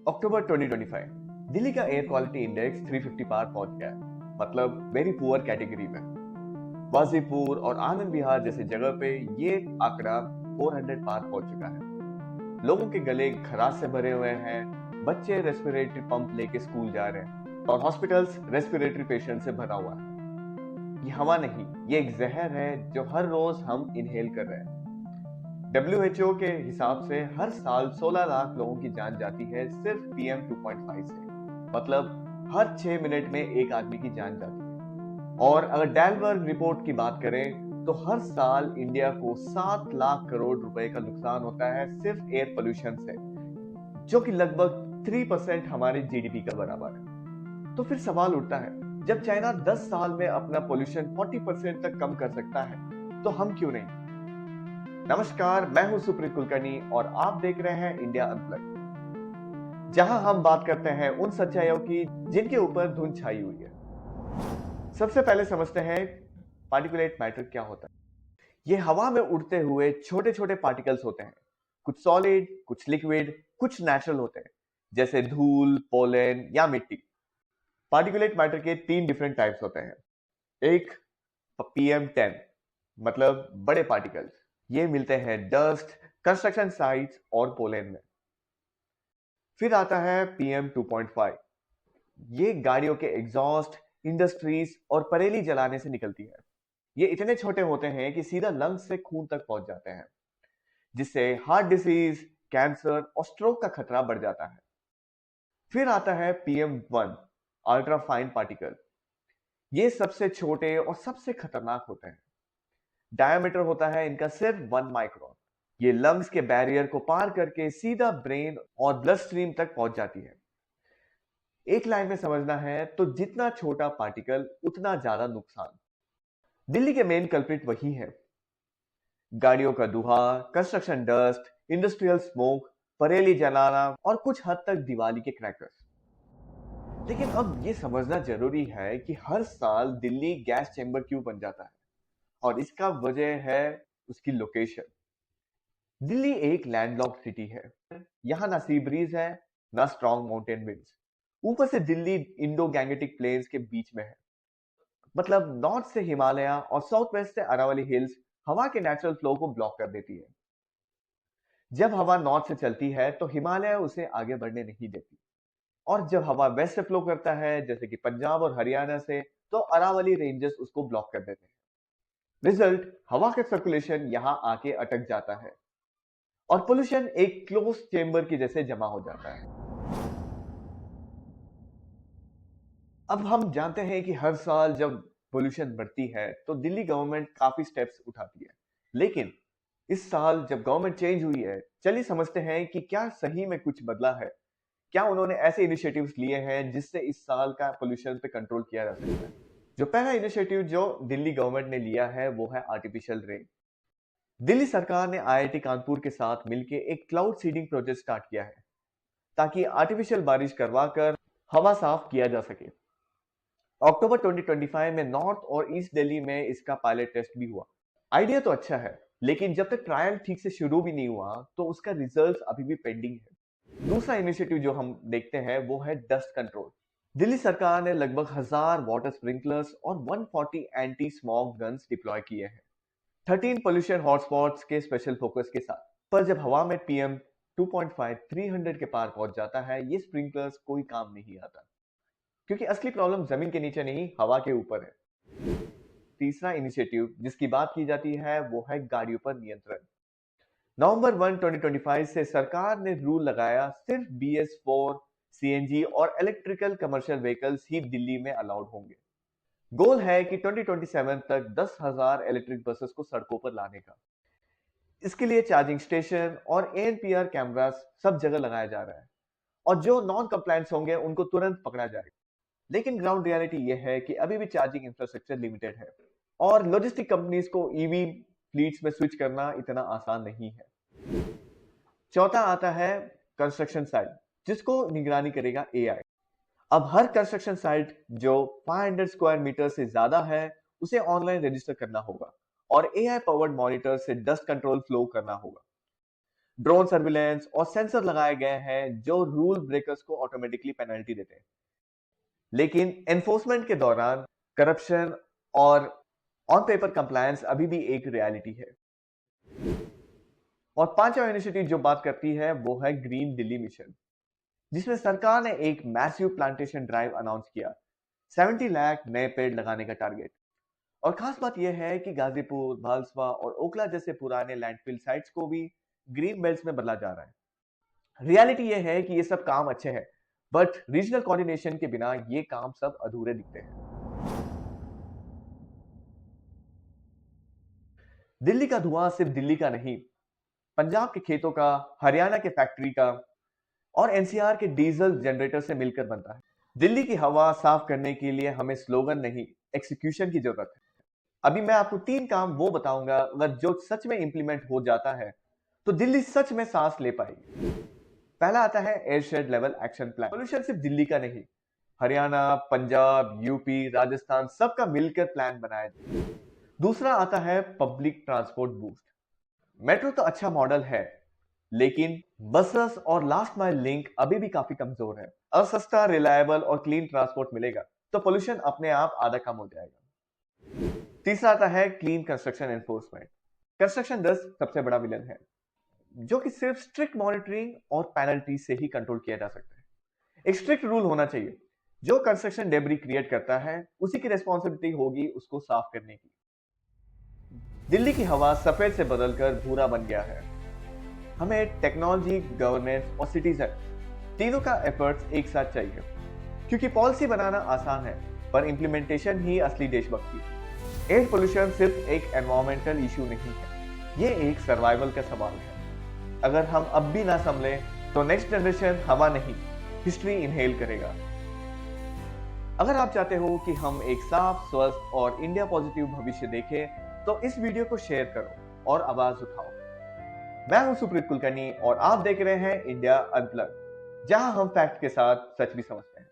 अक्टूबर 2025 दिल्ली का air quality index 350 पार पहुंच गया है, मतलब वेरी पुअर कैटेगरी में। वाजीपुर और आनंद विहार जैसे जगह पे ये आंकड़ा 400 पार पहुंच चुका है। लोगों के गले खराश से भरे हुए हैं, बच्चे रेस्पिरेटरी पंप लेके स्कूल जा रहे हैं और हॉस्पिटल्स रेस्पिरेटरी पेशेंट से भरा हुआ है। ये हवा नहीं, ये एक जहर है जो हर रोज हम इनहेल कर रहे हैं। WHO के हिसाब से हर साल 16 लाख लोगों की जान जाती है सिर्फ PM 2.5 से। मतलब हर 6 मिनट में एक आदमी की जान जाती है। और अगर डैलबर्ग रिपोर्ट की बात करें तो हर साल इंडिया को 7 लाख करोड़ रुपए का नुकसान होता है सिर्फ एयर पोल्यूशन से, जो कि लगभग 3% हमारे GDP का बराबर है। तो फिर सवाल उठता है, जब चाइना 10 साल में अपना पोल्यूशन 40% तक कम कर सकता है तो हम क्यों नहीं। नमस्कार, मैं हूं सुप्रीत कुलकर्णी और आप देख रहे हैं इंडिया अनप्लग्ड, जहां हम बात करते हैं उन सच्चाइयों की जिनके ऊपर धुंध छाई हुई है। सबसे पहले समझते हैं पार्टिकुलेट मैटर क्या होता है। ये हवा में उड़ते हुए छोटे छोटे पार्टिकल्स होते हैं, कुछ सॉलिड, कुछ लिक्विड, कुछ नेचुरल होते हैं, जैसे धूल, पोलन या मिट्टी। पार्टिकुलेट मैटर के 3 डिफरेंट टाइप्स होते हैं। एक PM10, मतलब बड़े पार्टिकल्स, ये मिलते हैं डस्ट, कंस्ट्रक्शन साइट्स और पोलन में। फिर आता है PM 2.5, ये गाड़ियों के एग्जॉस्ट, इंडस्ट्रीज और परेली जलाने से निकलती है। ये इतने छोटे होते हैं कि सीधा लंग्स से खून तक पहुंच जाते हैं, जिससे हार्ट डिसीज, कैंसर और स्ट्रोक का खतरा बढ़ जाता है। फिर आता है PM1, अल्ट्रा फाइन पार्टिकल। ये सबसे छोटे और सबसे खतरनाक होते हैं। डायमीटर होता है इनका सिर्फ 1 माइक्रोन। ये लंग्स के बैरियर को पार करके सीधा ब्रेन और ब्लड स्ट्रीम तक पहुंच जाती है। एक लाइन में समझना है तो जितना छोटा पार्टिकल उतना ज्यादा नुकसान। दिल्ली के मेन कल्प्रिट वही है, गाड़ियों का धुआं, कंस्ट्रक्शन डस्ट, इंडस्ट्रियल स्मोक, परेली जलाना और कुछ हद तक दिवाली के क्रैकर्स। लेकिन अब ये समझना जरूरी है कि हर साल दिल्ली गैस चेंबर क्यों बन जाता है, और इसका वजह है उसकी लोकेशन। दिल्ली एक लैंडलॉक्ड सिटी है। यहाँ ना सी ब्रीज है, ना स्ट्रॉन्ग माउंटेन विंड्स। ऊपर से दिल्ली इंडो गैंगेटिक प्लेन्स के बीच में है। मतलब नॉर्थ से हिमालय और साउथ वेस्ट से अरावली हिल्स हवा के नेचुरल फ्लो को ब्लॉक कर देती है। जब हवा नॉर्थ से चलती है तो हिमालय उसे आगे बढ़ने नहीं देती, और जब हवा वेस्ट से फ्लो करता है जैसे कि पंजाब और हरियाणा से, तो अरावली रेंजेस उसको ब्लॉक कर देते हैं। रिजल्ट, हवा का सर्कुलेशन यहाँ आके अटक जाता है और पोल्यूशन एक क्लोज चेंबर की जैसे जमा हो जाता है। अब हम जानते हैं कि हर साल जब पोल्यूशन बढ़ती है तो दिल्ली गवर्नमेंट काफी स्टेप्स उठाती है। लेकिन इस साल जब गवर्नमेंट चेंज हुई है, चलिए समझते हैं कि क्या सही में कुछ बदला है। क्या उन्होंने ऐसे इनिशिएटिव्स लिए हैं जिससे इस साल का पोल्यूशन पे कंट्रोल किया जा सकता है। जो पहला इनिशिएटिव जो दिल्ली गवर्नमेंट ने लिया है वो है आर्टिफिशियल रेन। दिल्ली सरकार ने IIT कानपुर के साथ मिलकर एक क्लाउड सीडिंग प्रोजेक्ट स्टार्ट किया है, ताकि आर्टिफिशियल बारिश करवाकर हवा साफ किया जा सके। अक्टूबर 2025 में नॉर्थ और ईस्ट दिल्ली में इसका पायलट टेस्ट भी हुआ। आइडिया तो अच्छा है, लेकिन जब तक ट्रायल ठीक से शुरू भी नहीं हुआ तो उसका रिजल्ट्स अभी भी पेंडिंग है। दूसरा इनिशिएटिव जो हम देखते हैं वो है डस्ट कंट्रोल। दिल्ली सरकार ने लगभग 1000 वाटर स्प्रिंकलर्स और 140 एंटी स्मॉग गन्स डिप्लॉय किए हैं, 13 पोल्यूशन हॉटस्पॉट्स के स्पेशल फोकस के साथ। पर जब हवा में PM 2.5 300 के पार पहुंच जाता है, ये स्प्रिंकलर्स कोई काम नहीं आता, क्योंकि असली प्रॉब्लम जमीन के नीचे नहीं, हवा के ऊपर है। तीसरा इनिशिएटिव जिसकी बात की जाती है वो है गाड़ियों पर नियंत्रण। नवंबर 1 2025 से सरकार ने रूल लगाया, सिर्फ BS4, CNG और इलेक्ट्रिकल कमर्शियल व्हीकल्स ही दिल्ली में अलाउड होंगे। गोल है कि 2027 तक 10,000 इलेक्ट्रिक बसेस को सड़कों पर लाने का। इसके लिए चार्जिंग स्टेशन और ANPR कैमरास सब जगह लगाया जा रहा है, और जो नॉन कंप्लायंस होंगे उनको तुरंत पकड़ा जाएगा। लेकिन ग्राउंड रियलिटी यह है कि अभी भी चार्जिंग इंफ्रास्ट्रक्चर लिमिटेड है, और लॉजिस्टिक कंपनीज को EV फ्लीट्स में स्विच करना इतना आसान नहीं है। चौथा आता है कंस्ट्रक्शन साइट, जिसको निगरानी करेगा AI। अब हर कंस्ट्रक्शन साइट जो 500 स्क्वायर मीटर से ज्यादा है उसे ऑनलाइन रजिस्टर करना होगा, और AI पावर्ड मॉनिटर से डस्ट कंट्रोल फ्लो करना होगा। ड्रोन सर्विलेंस और सेंसर लगाए गए हैं जो रूल ब्रेकर्स को ऑटोमेटिकली पेनल्टी देते हैं। लेकिन एनफोर्समेंट के दौरान करप्शन और ऑन पेपर कंप्लायंस अभी भी एक रियलिटी है। और पांचवा इनिशिएटिव जो बात करती है वो है ग्रीन दिल्ली मिशन, जिसमें सरकार ने एक मैसिव प्लांटेशन ड्राइव अनाउंस किया, 70 लाख नए पेड़ लगाने का टारगेट। और खास बात यह है कि गाजीपुर, भालसवा और ओखला जैसे पुराने लैंडफिल साइट्स को भी ग्रीन बेल्ट्स में बदला जा रहा है। रियलिटी यह है कि ये सब काम अच्छे हैं, बट रीजनल कोऑर्डिनेशन के बिना ये काम सब अधूरे दिखते हैं। दिल्ली का धुआं सिर्फ दिल्ली का नहीं, पंजाब के खेतों का, हरियाणा के फैक्ट्री का और एनसीआर के डीजल जनरेटर से मिलकर बनता है। दिल्ली की हवा साफ करने के लिए हमें स्लोगन नहीं, एक्सिक्यूशन की जरूरत है। अभी मैं आपको 3 काम वो बताऊंगा, अगर जो सच में इंप्लीमेंट हो जाता है तो दिल्ली सच में सांस ले पाएगी। पहला आता है airshed level action plan. Solution सिर्फ दिल्ली का नहीं, हरियाणा, पंजाब, यूपी, राजस्थान सबका मिलकर प्लान बनाया जाए। दूसरा आता है पब्लिक ट्रांसपोर्ट बूस्ट। मेट्रो तो अच्छा मॉडल है, लेकिन बसेस और लास्ट माइल लिंक अभी भी काफी कमजोर है। और सस्ता, रिलायबल और क्लीन ट्रांसपोर्ट मिलेगा तो पोल्यूशन अपने आप आधा कम हो जाएगा। तीसरा आता है clean construction enforcement. Construction dust सबसे बड़ा विलन है, जो कि सिर्फ स्ट्रिक्ट मॉनिटरिंग और पेनल्टी से ही कंट्रोल किया जा सकता है। एक स्ट्रिक्ट रूल होना चाहिए, जो कंस्ट्रक्शन डेब्री क्रिएट करता है उसी की रिस्पॉन्सिबिलिटी होगी उसको साफ करने की। दिल्ली की हवा सफेद से बदलकर भूरा बन गया है। हमें टेक्नोलॉजी, गवर्नेंस और सिटीजन तीनों का एफर्ट्स एक साथ चाहिए, क्योंकि पॉलिसी बनाना आसान है पर इंप्लीमेंटेशन ही असली देशभक्ति है। एयर पोल्यूशन सिर्फ एक एनवायरमेंटल इशू नहीं है, ये एक सर्वाइवल का सवाल है। अगर हम अब भी ना संभले तो नेक्स्ट जनरेशन हवा नहीं, हिस्ट्री इनहेल करेगा। अगर आप चाहते हो कि हम एक साफ, स्वस्थ और इंडिया पॉजिटिव भविष्य देखें तो इस वीडियो को शेयर करो और आवाज उठाओ। मैं हूं सुप्रीत कुलकर्णी और आप देख रहे हैं इंडिया अनप्लग, जहां हम फैक्ट के साथ सच भी समझते हैं।